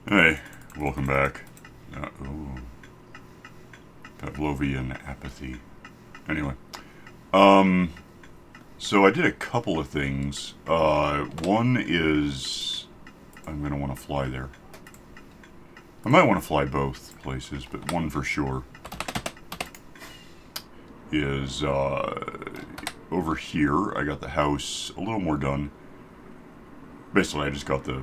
Hey, welcome back. Ooh, Pavlovian apathy. Anyway, so I did a couple of things. One is I'm going to want to fly there. I might want to fly both places, but one for sure is over here. I got the house a little more done. Basically, I just got the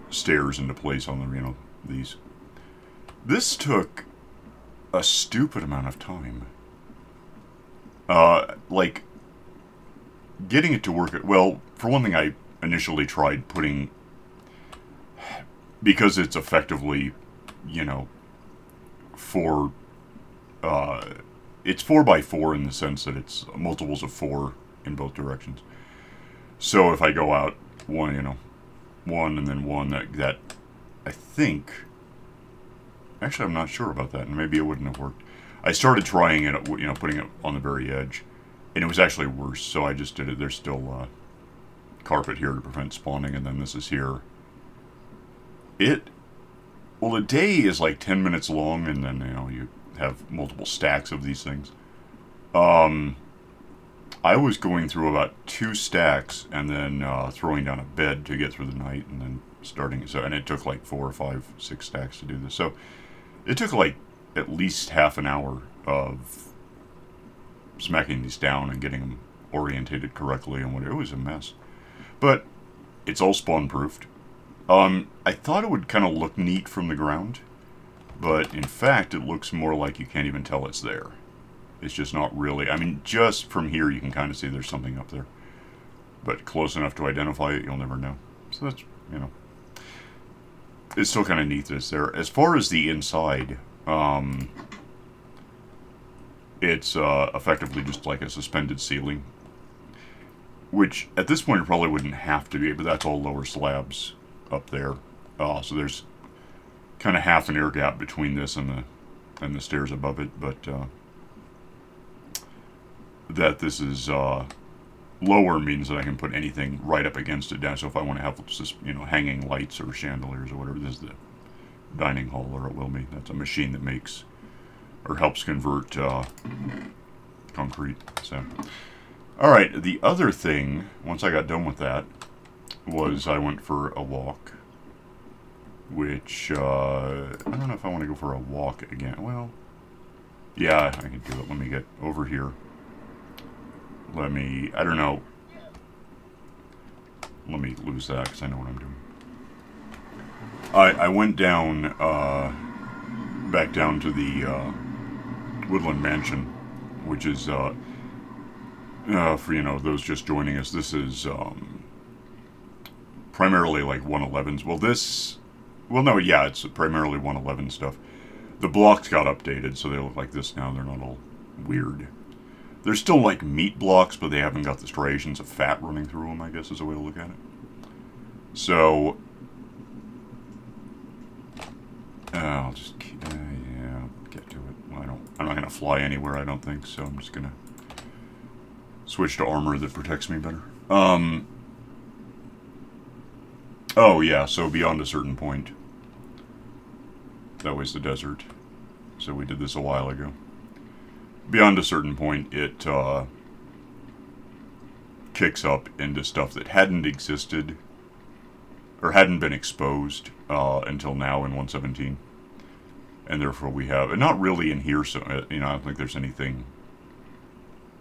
stairs into place on the, these. This took a stupid amount of time. Like, getting it to work, well, for one thing, I initially tried putting, because it's effectively, it's 4x4 in the sense that it's multiples of 4 in both directions. So if I go out one, one and then one, that I think, actually I'm not sure about that, and maybe it wouldn't have worked. I started trying it, putting it on the very edge, and it was actually worse, so I just did it. There's still carpet here to prevent spawning, and then this is here. Well, a day is like 10 minutes long, and then, you have multiple stacks of these things. I was going through about 2 stacks and then throwing down a bed to get through the night and then starting. So, and it took like 4 or 5, 6 stacks to do this. So it took like at least half an hour of smacking these down and getting them orientated correctly, and it was a mess. But it's all spawn proofed. I thought it would kind of look neat from the ground, but in fact it looks more like you can't even tell it's there. It's just not really. I mean, just from here you can kind of see there's something up there. But close enough to identify it, you'll never know. So that's, it's still kind of neat that it's there. As far as the inside, it's effectively just like a suspended ceiling. Which, at this point, it probably wouldn't have to be, but that's all lower slabs up there. So there's kind of half an air gap between this and the stairs above it, but that this is lower means that I can put anything right up against it down. So if I want to have just, hanging lights or chandeliers or whatever, this is the dining hall, or it will be. That's a machine that makes or helps convert concrete. So, all right. The other thing, once I got done with that, was I went for a walk. Which I don't know if I want to go for a walk again. Well, yeah, I can do it. Let me get over here. I don't know. Let me lose that because I know what I'm doing. I went down, back down to the Woodland Mansion, which is, for, those just joining us, this is primarily like 111s. Well, no, yeah, it's primarily 111 stuff. The blocks got updated, so they look like this now. They're not all weird. They're still like meat blocks, but they haven't got the striations of fat running through them, I guess is a way to look at it. So, I'll just, yeah, get to it. Well, I'm not going to fly anywhere, I don't think, so I'm just going to switch to armor that protects me better. Oh, yeah, so beyond a certain point. That was the desert. So we did this a while ago. Beyond a certain point, it kicks up into stuff that hadn't existed or hadn't been exposed until now in 117. And therefore we have, and not really in here, so I don't think there's anything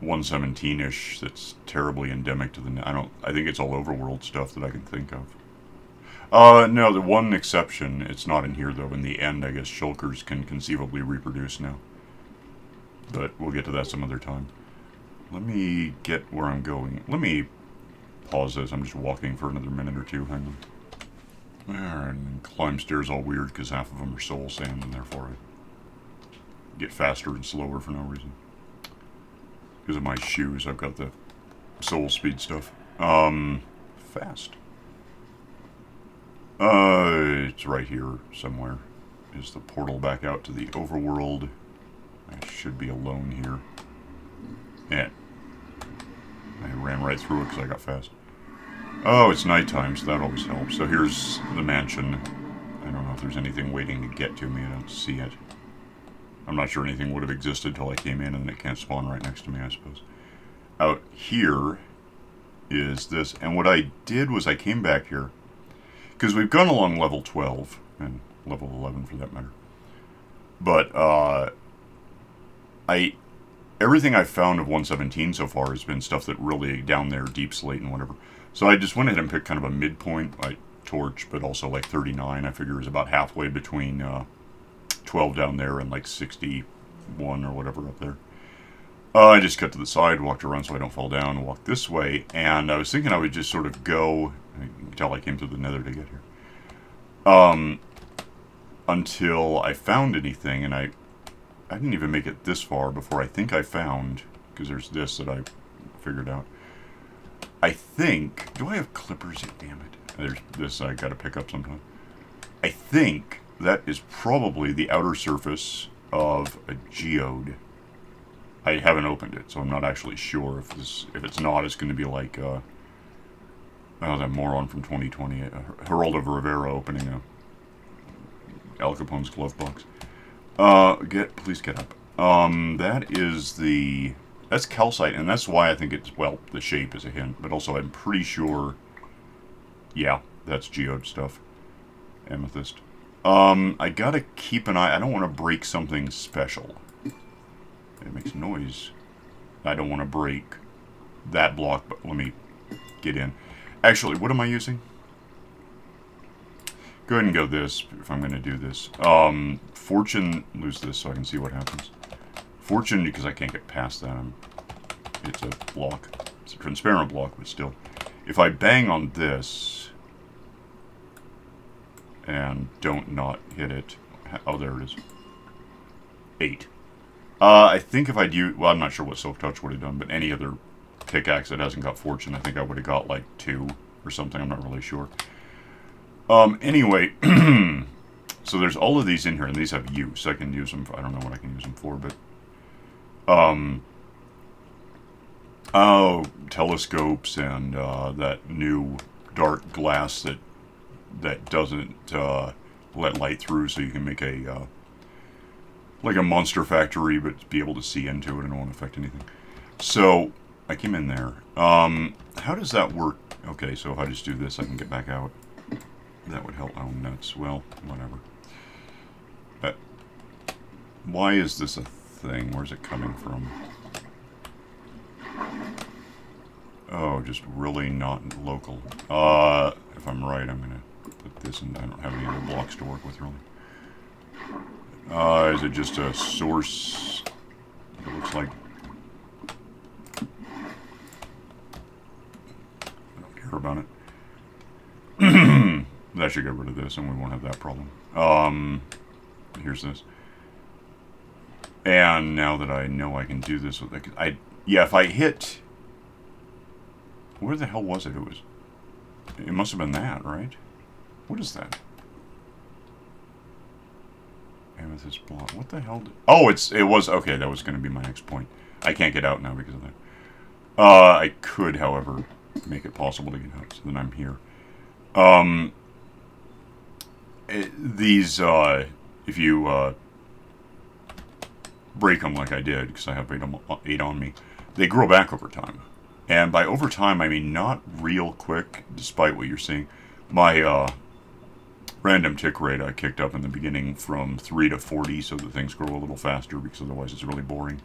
117-ish that's terribly endemic to the, I think it's all overworld stuff that I can think of. No, the one exception, it's not in here though. In the end, I guess shulkers can conceivably reproduce now. But we'll get to that some other time. Let me get where I'm going. Let me pause this. I'm just walking for another minute or two. Hang on. There, and climb stairs all weird because half of them are soul sand, and therefore I get faster and slower for no reason. Because of my shoes, I've got the soul speed stuff. Fast. It's right here somewhere. Is the portal back out to the overworld? I should be alone here. Yeah. I ran right through it because I got fast. Oh, it's nighttime, so that always helps. So here's the mansion. I don't know if there's anything waiting to get to me. I don't see it. I'm not sure anything would have existed till I came in, and then it can't spawn right next to me, I suppose. Out here is this, and what I did was I came back here, because we've gone along level 12, and level 11 for that matter. But, everything I've found of 117 so far has been stuff that really down there, deep slate and whatever. So I just went ahead and picked kind of a midpoint, like torch, but also like 39. I figure is about halfway between 12 down there and like 61 or whatever up there. I just cut to the side, walked around so I don't fall down, and walked this way. And I was thinking I would just sort of go, you can tell I came through the nether to get here, until I found anything, and I didn't even make it this far before I think I found, because there's this that I figured out. I think, do I have clippers? Damn it. There's this I gotta pick up sometime. I think that is probably the outer surface of a geode. I haven't opened it, so I'm not actually sure if this, if it's not, it's going to be like, oh, that moron from 2020, Geraldo Rivera opening a Al Capone's glove box. Please get up. That is that's calcite, and that's why I think it's, well, the shape is a hint, but also I'm pretty sure, yeah, that's geode stuff. Amethyst. I gotta keep an eye, I don't want to break something special. It makes noise. I don't want to break that block, but let me get in. Actually, what am I using? Go ahead and go this, if I'm going to do this. Fortune, lose this so I can see what happens. Fortune, because I can't get past that. It's a block. It's a transparent block, but still. If I bang on this, and don't not hit it. Oh, there it is. 8. I think if I'd use, well, I'm not sure what Silk Touch would have done, but any other pickaxe that hasn't got Fortune, I think I would have got like 2 or something. I'm not really sure. Anyway, so there's all of these in here, and these have use. I can use them for, I don't know what I can use them for, but, oh, telescopes and, that new dark glass that doesn't, let light through, so you can make a, like a monster factory, but be able to see into it and it won't affect anything. So, I came in there. How does that work? Okay, so if I just do this, I can get back out. That would help. Oh, nuts. Well, whatever. Why is this a thing? Where's it coming from? Oh, just really not local. If I'm right, I'm going to put this in. I don't have any other blocks to work with, really. Is it just a source? It looks like... I don't care about it. That should get rid of this, and we won't have that problem. Here's this. And now that I know I can do this with it, yeah, if I hit... Where the hell was it? It must have been that, right? What is that? Amethyst block. What the hell? Oh, it was, okay, that was going to be my next point. I can't get out now because of that. I could, however, make it possible to get out, so then I'm here. These, if you, break them like I did, because I have 8 on me, they grow back over time. And by over time, I mean not real quick, despite what you're seeing. My, random tick rate I kicked up in the beginning from 3 to 40 so that things grow a little faster, because otherwise it's really boring.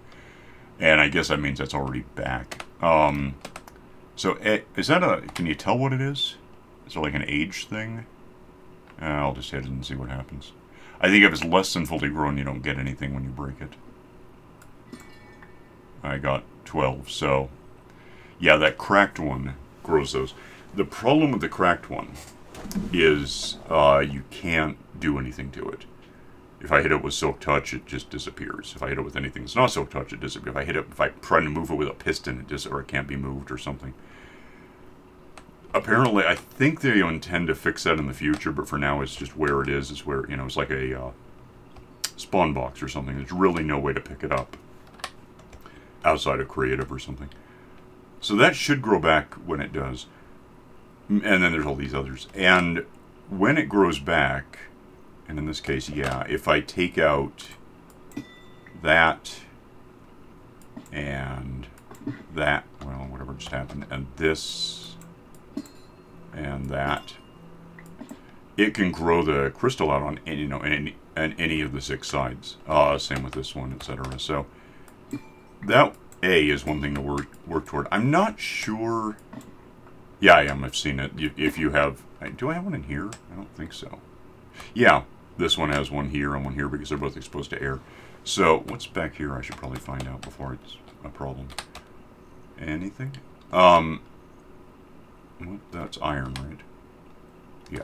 And I guess that means that's already back. So is that can you tell what it is? Is there like an age thing? I'll just hit it and see what happens. I think if it's less than fully grown, you don't get anything when you break it. I got 12, so... Yeah, that cracked one grows those. The problem with the cracked one is you can't do anything to it. If I hit it with Silk Touch, it just disappears. If I hit it with anything that's not Silk Touch, it disappears. If I try to move it with a piston, or it can't be moved or something. Apparently, I think they intend to fix that in the future, but for now it's just where it is. It's where, you know, it's like a spawn box or something. There's really no way to pick it up outside of creative or something. So that should grow back when it does. And then there's all these others. And when it grows back, And in this case, yeah, if I take out that and that, well, whatever just happened, and this and that, it can grow the crystal out on any, you know, any of the 6 sides. Same with this one, etc. So that is one thing to work toward. I'm not sure. Yeah, I am. I've seen it. If you have, do I have one in here? I don't think so. Yeah, this one has one here and one here because they're both exposed to air. So what's back here? I should probably find out before it's a problem. Anything? That's iron, right? Yeah.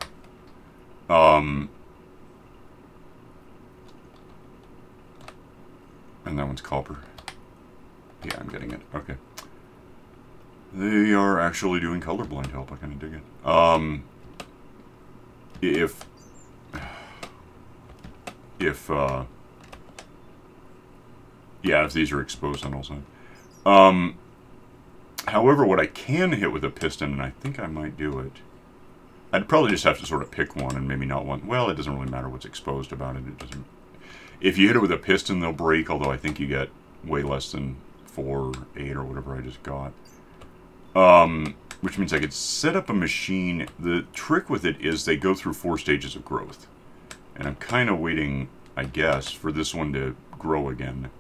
And that one's copper. Yeah, I'm getting it. Okay. They are actually doing colorblind help. I kind of dig it. Yeah, if these are exposed on all sides. However, what I can hit with a piston, and I think I might do it, I'd probably just have to sort of pick one and maybe not one. Well, it doesn't really matter what's exposed about it. It doesn't. If you hit it with a piston, they'll break, although I think you get way less than 4 or 8 or whatever I just got. Which means I could set up a machine. The trick with it is they go through 4 stages of growth. And I'm kind of waiting, I guess, for this one to grow again.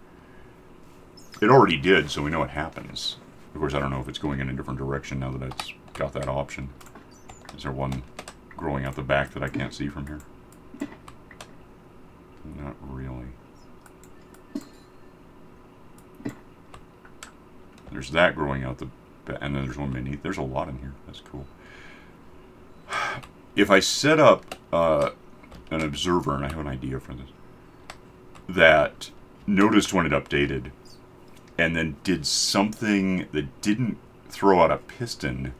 It already did, so we know it happens. Of course, I don't know if it's going in a different direction now that it's got that option. Is there one growing out the back that I can't see from here? Not really. There's that growing out the back, and then there's one beneath. There's a lot in here. That's cool. If I set up an observer, and I have an idea for this, that noticed when it updated, and then did something that didn't throw out a piston,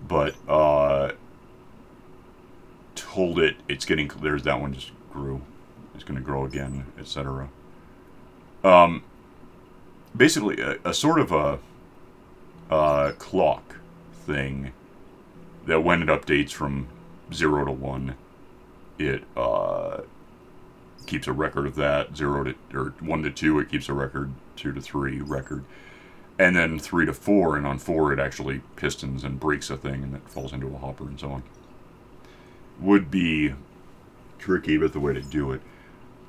but told it it's getting, there's that one just grew. It's going to grow again, etc. Basically, a sort of a clock thing that when it updates from 0 to 1, it keeps a record of that. 0 to, or 1 to 2, it keeps a record. 2 to 3 record, and then 3 to 4, and on 4 it actually pistons and breaks a thing and it falls into a hopper and so on. Would be tricky, but the way to do it.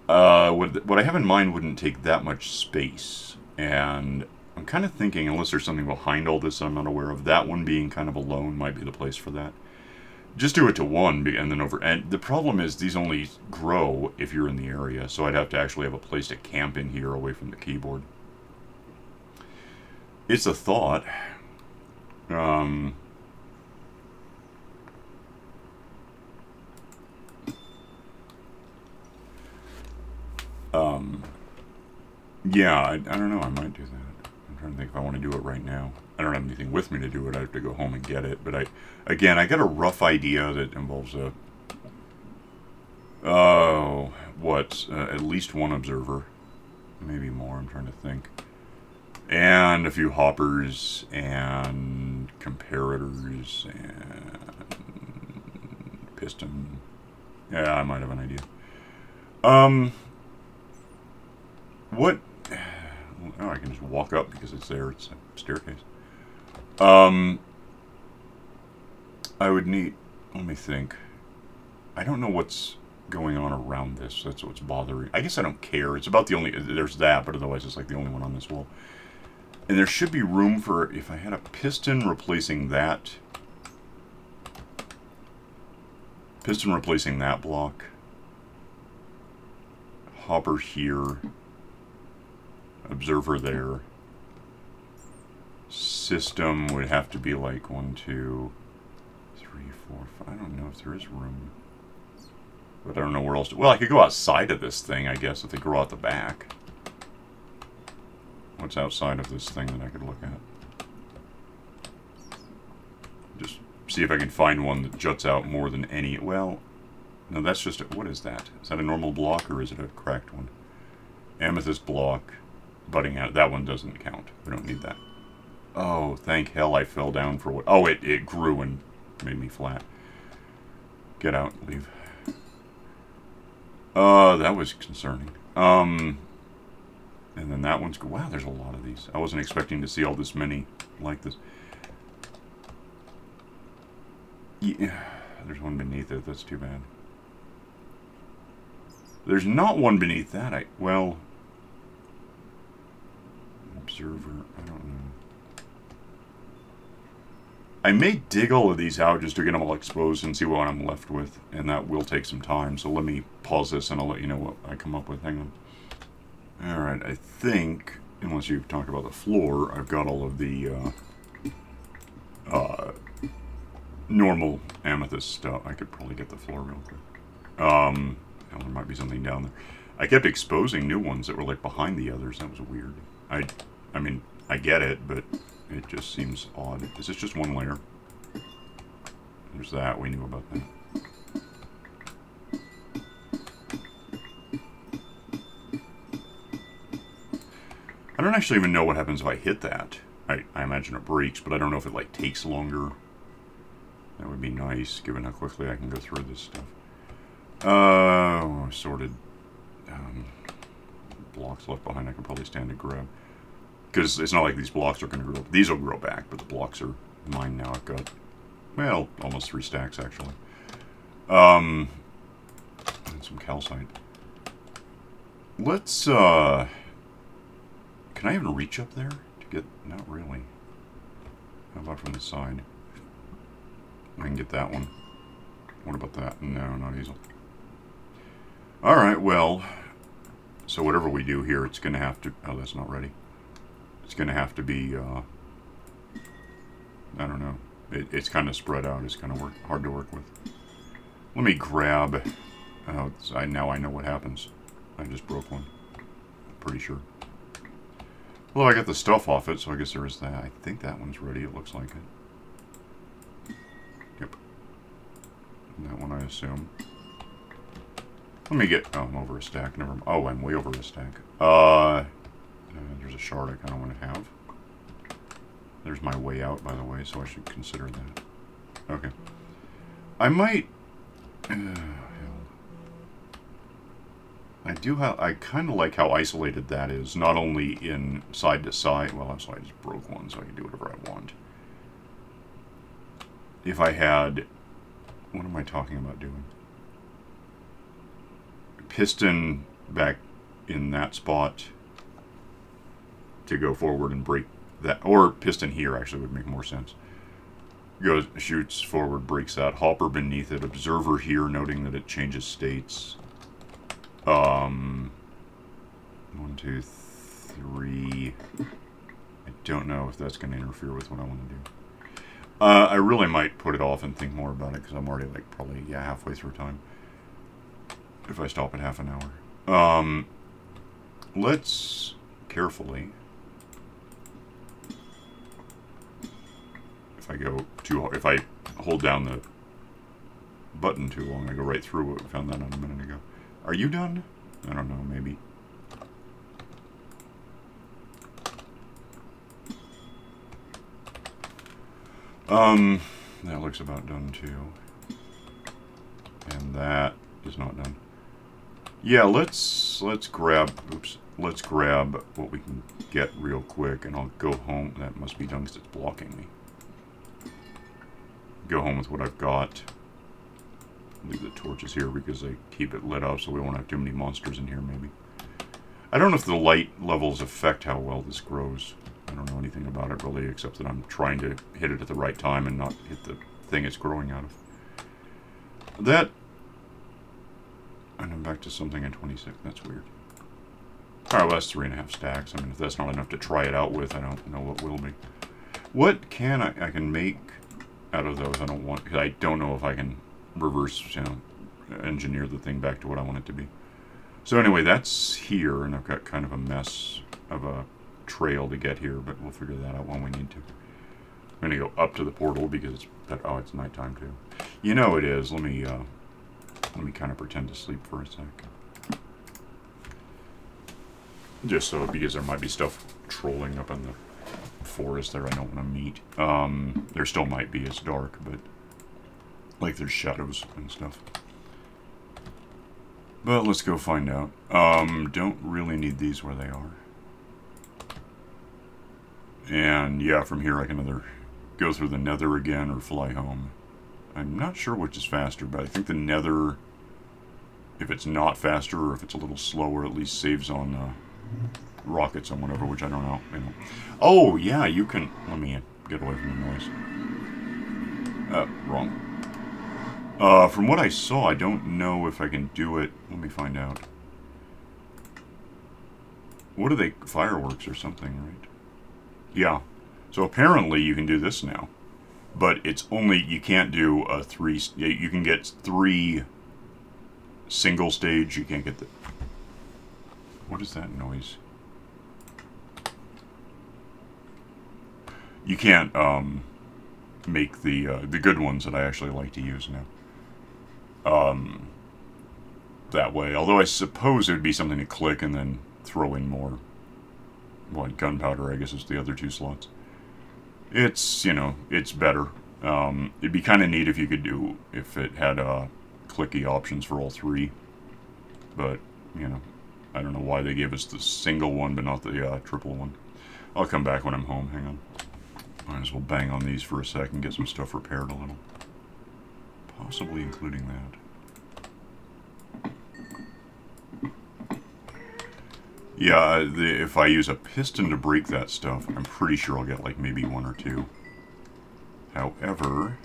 What I have in mind wouldn't take that much space, and I'm kind of thinking, unless there's something behind all this I'm not aware of, that one being kind of alone might be the place for that. Just do it to 1, and then over. And the problem is these only grow if you're in the area, so I'd have to actually have a place to camp in here away from the keyboard. It's a thought. Yeah, I don't know. I might do that. I'm trying to think if I want to do it right now. I don't have anything with me to do it. I have to go home and get it. But I got a rough idea that involves a... at least 1 observer. Maybe more, I'm trying to think. And a few hoppers, and comparators, and piston. Yeah, I might have an idea. What... Oh, I can just walk up because it's there. It's a staircase. I would need... Let me think. I don't know what's going on around this. That's what's bothering. I guess I don't care. It's about the only... There's that, but otherwise it's like the only one on this wall. And there should be room for... If I had a piston replacing that... Piston replacing that block. Hopper here. Observer there. System would have to be like 1, 2, 3, 4, 5. I don't know if there is room. But I don't know where else to... Well, I could go outside of this thing, I guess, if they grow out the back. What's outside of this thing that I could look at? Just see if I can find one that juts out more than any... Well, no, that's just... What is that? Is that a normal block, or is it a cracked one? Amethyst block. Budding out. That one doesn't count. We don't need that. Oh, thank hell I fell down for what... Oh, it grew and made me flat. Get out. Leave. That was concerning. And then that one's... Wow, there's a lot of these. I wasn't expecting to see all this many like this. Yeah, there's one beneath it. That's too bad. There's not one beneath that. Well... Observer, I don't know. I may dig all of these out just to get them all exposed and see what I'm left with, and that will take some time, so let me pause this and I'll let you know what I come up with. Hang on. Alright, I think, unless you've talked about the floor, I've got all of the normal amethyst stuff. I could probably get the floor real quick. There might be something down there. I kept exposing new ones that were like behind the others. That was weird. I mean, I get it, but it just seems odd. Is this just one layer? There's that. We knew about that. I don't actually even know what happens if I hit that. I imagine it breaks, but I don't know if it like takes longer. That would be nice, given how quickly I can go through this stuff. Sorted blocks left behind I can probably stand and grab. Because it's not like these blocks are going to grow. These will grow back, but the blocks are mine now. I've got, well, almost 3 stacks, actually. And some calcite. Let's, can I even reach up there to get, not really. How about from the side? I can get that one. What about that? No, not easily. Alright, well, so whatever we do here, it's going to have to, oh, that's not ready. It's going to have to be, I don't know. It's kind of spread out. It's kind of hard to work with. Let me grab, now I know what happens. I just broke one. Pretty sure. Well, I got the stuff off it, so I guess there is that. I think that one's ready. It looks like it. Yep. And that one, I assume. Let me get... Oh, I'm over a stack. Never mind. Oh, I'm way over a stack. There's a shard I kind of want to have. There's my way out, by the way, so I should consider that. Okay. I might... I kind of like how isolated that is. Not only in side to side... Well, so I just broke one, so I can do whatever I want. If I had... What am I talking about doing? Piston back in that spot to go forward and break that, or piston here actually would make more sense. Goes, shoots forward, breaks that. Hopper beneath it. Observer here, noting that it changes states. 1, 2, 3. I don't know if that's going to interfere with what I want to do. I really might put it off and think more about it because I'm already like probably halfway through time. If I stop at half an hour. Let's carefully. If I go too hard, if I hold down the button too long, I go right through it. We found that out a minute ago. Are you done? I don't know, maybe. That looks about done too. And that is not done. Yeah, let's grab, oops, let's grab what we can get real quick, and I'll go home. That must be done because it's blocking me. Go home with what I've got. Leave the torches here because they keep it lit up so we won't have too many monsters in here, maybe. I don't know if the light levels affect how well this grows. I don't know anything about it really, except that I'm trying to hit it at the right time and not hit the thing it's growing out of. That... And I'm back to something in 26. That's weird. Alright, well, that's 3.5 stacks. I mean, if that's not enough to try it out with, I don't know what will be. What can I can make out of those? I don't want... Because I don't know if I can reverse, engineer the thing back to what I want it to be. So anyway, that's here, and I've got kind of a mess of a trail to get here, but we'll figure that out when we need to. I'm going to go up to the portal because it's... Oh, it's nighttime, too. You know it is. Let me kind of pretend to sleep for a sec. Just so, because there might be stuff trolling up in the forest there I don't want to meet. There still might be, it's dark, but like there's shadows and stuff. But let's go find out. Don't really need these where they are. And yeah, from here I can either go through the nether again or fly home. I'm not sure which is faster, but I think the nether, if it's not faster or if it's a little slower, at least saves on rockets and whatever, which I don't know. You know. Oh, yeah, you can... Let me get away from the noise. Wrong. From what I saw, I don't know if I can do it. Let me find out. What are they? Fireworks or something, right? Yeah. So apparently you can do this now. But it's only... You can't do a 3... You can get 3 single stage. You can't get the... What is that noise? You can't make the good ones that I actually like to use now. That way. Although I suppose it would be something to click and then throw in more. Well, gunpowder, I guess, is the other 2 slots. It's, you know, it's better. It'd be kind of neat if you could do, if it had clicky options for all 3. But, you know, I don't know why they gave us the single one, but not the triple one. I'll come back when I'm home. Hang on. Might as well bang on these for a sec and get some stuff repaired a little. Possibly including that. Yeah, if I use a piston to break that stuff, I'm pretty sure I'll get like maybe 1 or 2. However,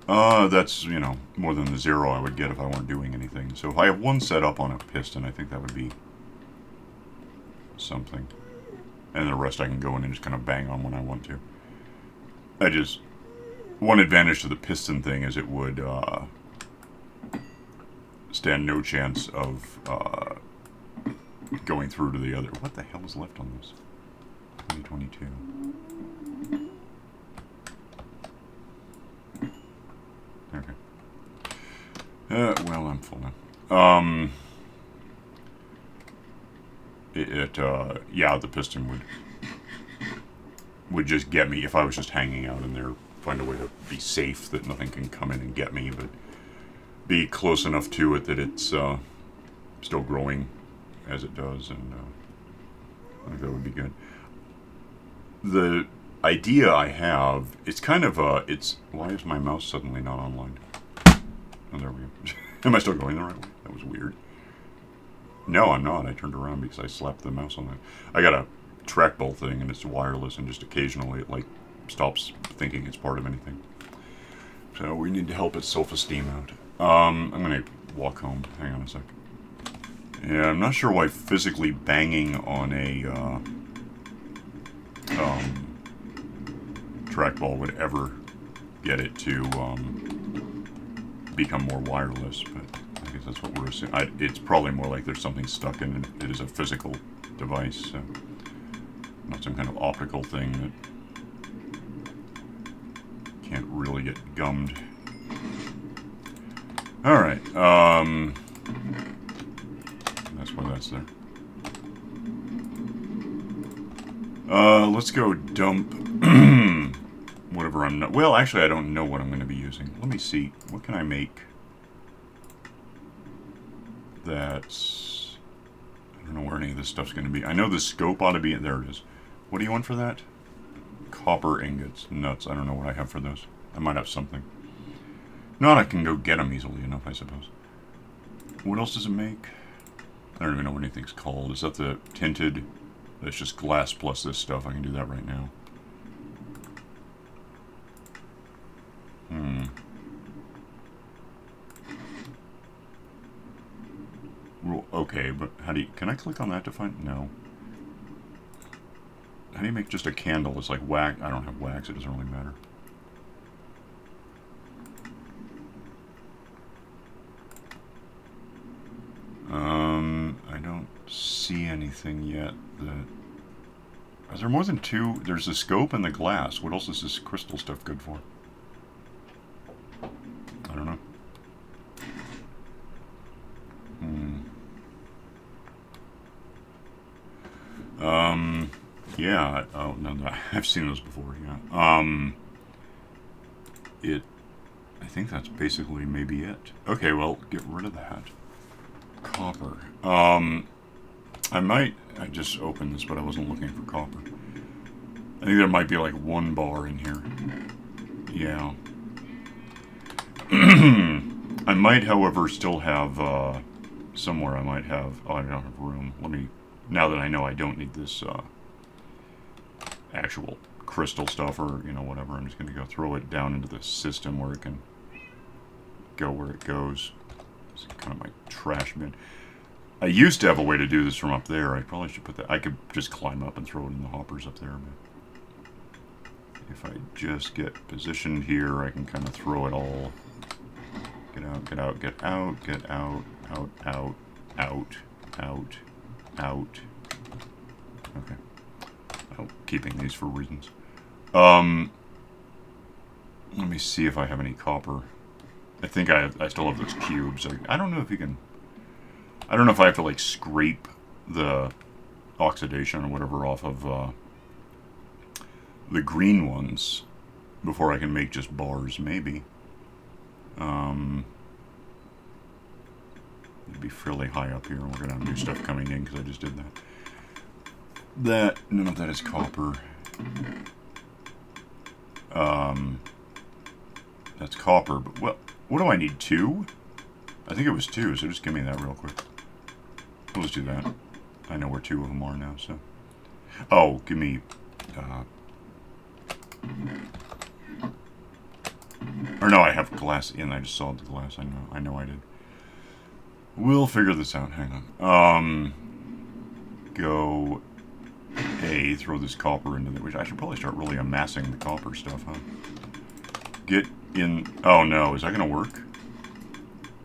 that's, you know, more than the 0 I would get if I weren't doing anything. So if I have 1 set up on a piston, I think that would be something. And the rest I can go in and just kind of bang on when I want to. One advantage to the piston thing is it would stand no chance of going through to the other. What the hell is left on this? 2022. Okay. Well, I'm full now. Yeah, the piston would just get me if I was just hanging out in there. Find a way to be safe that nothing can come in and get me, but be close enough to it that it's still growing as it does, and I think that would be good. The idea I have, it's kind of why is my mouse suddenly not online? Oh, there we go. Am I still going the right way? That was weird. No, I'm not. I turned around because I slapped the mouse on that. I got a trackball thing, and it's wireless, and just occasionally it, like, stops thinking it's part of anything. So we need to help its self-esteem out. I'm going to walk home. Hang on a sec. Yeah, I'm not sure why physically banging on a trackball would ever get it to become more wireless, but I guess that's what we're assuming. It's probably more like there's something stuck in it. It is a physical device, so not some kind of optical thing that can't really get gummed. Alright, that's why that's there. Let's go dump whatever I'm not... Well, actually, I don't know what I'm going to be using. Let me see. What can I make that's... I don't know where any of this stuff's going to be. I know the scope ought to be... There it is. What do you want for that? Copper ingots. Nuts. I don't know what I have for those. I might have something. Not I can go get them easily enough, I suppose. What else does it make? I don't even know what anything's called. Is that the tinted? That's just glass plus this stuff. I can do that right now. Okay, but how do you... Can I click on that to find... No. How do you make just a candle? It's like wax. I don't have wax. It doesn't really matter. I don't see anything yet that... Are there more than 2? There's the scope and the glass. What else is this crystal stuff good for? I don't know. Yeah. Oh, no, I've seen those before, yeah. I think that's basically maybe it. Okay, well, get rid of that. Copper. I just opened this, but I wasn't looking for copper. I think there might be like 1 bar in here. Yeah. I might, however, still have, somewhere I might have, oh, I don't have room. Let me, now that I know I don't need this, actual crystal stuff or, you know, whatever, I'm just going to go throw it down into the system where it can go where it goes. It's kind of my trash bin. I used to have a way to do this from up there. I probably should put that. I could just climb up and throw it in the hoppers up there. But if I just get positioned here, I can kind of throw it all. Get out, get out, get out, get out, out, out, out, out, out. Okay. Oh, keeping these for reasons. Let me see if I have any copper. I think I still have those cubes. I don't know if you can. I don't know if I have to like scrape the oxidation or whatever off of the green ones before I can make just bars. Maybe. It'd be fairly high up here. We're gonna have new stuff coming in because I just did that. None of that is copper. That's copper, but what do I need? 2? I think it was 2, so just give me that real quick. We'll just do that. I know where 2 of them are now, so. Oh, give me, or no, I have glass in. I just saw the glass. I know I did. We'll figure this out. Hang on. Go A, throw this copper into the, which I should probably start really amassing the copper stuff, huh? Get in, oh no, is that gonna work?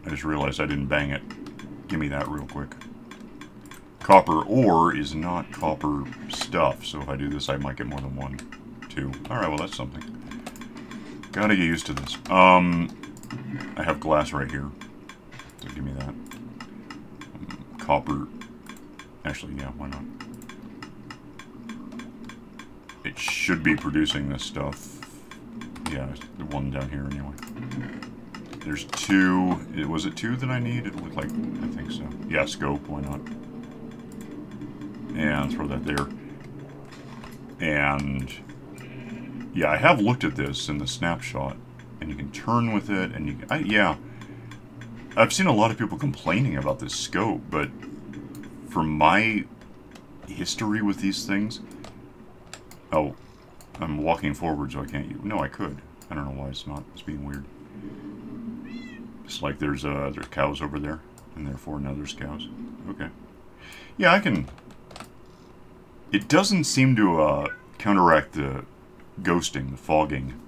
I just realized I didn't bang it. Give me that real quick. Copper ore is not copper stuff, so if I do this, I might get more than 1, 2. Alright, well that's something. Gotta get used to this. I have glass right here, so give me that. Copper, actually, yeah, why not? It should be producing this stuff. Yeah, the one down here anyway. There's 2. Was it 2 that I need? It looked like, I think so. Yeah, scope, why not? And throw that there. And yeah, I have looked at this in the snapshot, and you can turn with it, and you can, yeah. I've seen a lot of people complaining about this scope, but from my history with these things, oh, I'm walking forward, so I can't use, no, I could. I don't know why it's not, it's being weird. It's like there's cows over there, and therefore now there's cows. Okay. Yeah, I can, it doesn't seem to counteract the ghosting, the fogging,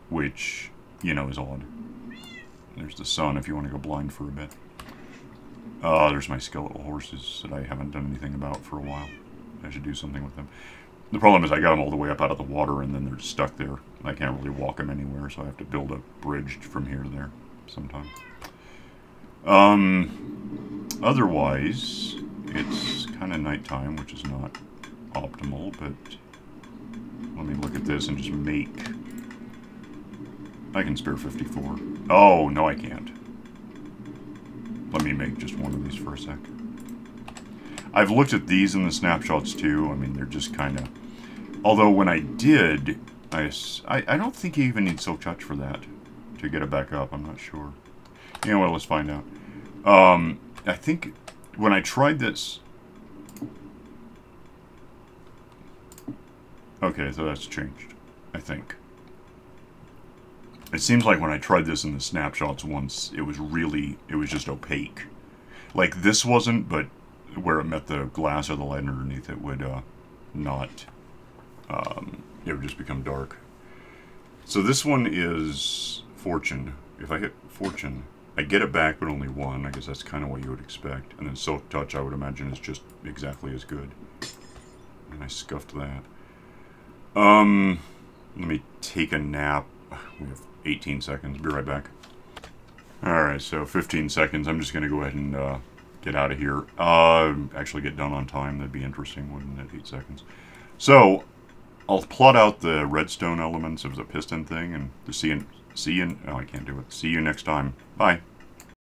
which, you know, is odd. There's the sun if you want to go blind for a bit. There's my skeletal horses that I haven't done anything about for a while. I should do something with them. The problem is I got them all the way up out of the water and then they're stuck there. I can't really walk them anywhere, so I have to build a bridge from here to there sometime. Otherwise, it's kind of nighttime, which is not optimal, but let me look at this and just make... I can spare 54. Oh, no I can't. Let me make just one of these for a sec. I've looked at these in the snapshots too. I mean, they're just kind of... Although when I did, I don't think you even need silk touch for that to get it back up. I'm not sure. You know what, let's find out. I think when I tried this... Okay, so that's changed, I think. It seems like when I tried this in the snapshots once, it was just opaque. Like this wasn't, but where it met the glass or the light underneath it would not, it would just become dark. So this one is Fortune. If I hit Fortune, I get it back, but only 1. I guess that's kind of what you would expect. And then Silk Touch, I would imagine, is just exactly as good. And I scuffed that. Let me take a nap. We have 18 seconds. Be right back. Alright, so 15 seconds. I'm just going to go ahead and get out of here. Actually get done on time. That'd be interesting, wouldn't it? 8 seconds. So, I'll plot out the redstone elements of the piston thing and to see see you. Oh, I can't do it. See you next time. Bye.